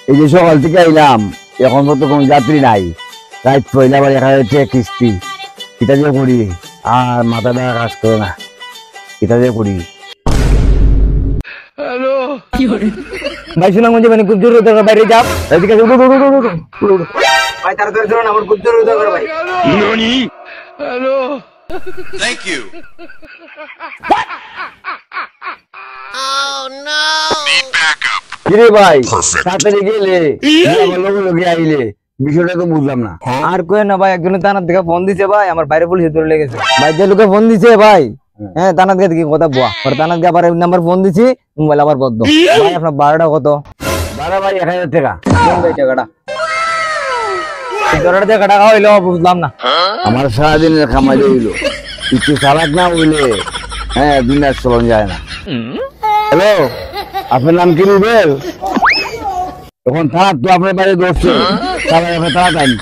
এই যে সকাল থেকে আইলাম, এখন তো কোনো যাত্রী নাই। রাত পয়লা বার 1000 কিস্তি, কিতা যে করি, আর মাথাটা কাজ করে না, কিতা যে করি। ভাই সুনামগঞ্জ মানে খুব জরুরি দরকার, বাইরে যাও। এদিকে ভাই তাড়াতাড়ি চলুন, আমার খুব জরুরি দরকার ভাই। Hello, thank you. কিরে ভাই তাড়াতাড়ি গেলে, আমার লগে লগে আইলে, বিষয়টা তো বুঝলাম না। আর কই না ভাই, একজন থানার থেকে ফোন দিছে ভাই, আমার বাইরে পুলিশে ধরে লেগেছে ভাই। যে লোকে ফোন দিছে ভাই, হ্যাঁ থানার থেকে কি কথা বুয়া, আর থানার থেকে আবার নাম্বার ফোন দিছি, মোবাইল আবার বন্ধ। ভাই আপনার ভাড়াটা কত? ভাড়া ভাই 1000 টাকা। কোন ভাই টাকাটা? টাকা হইলো বুঝলাম না। আমার সারাদিনের খামাই হইলো, কিছু চালাক না হইলে হ্যাঁ দিনের চলন যায় না। হ্যালো, আপনার নাম কি রুবেল? এখন থাক তো, আপনার বাড়ি ধরছে, তাড়াতাড়ি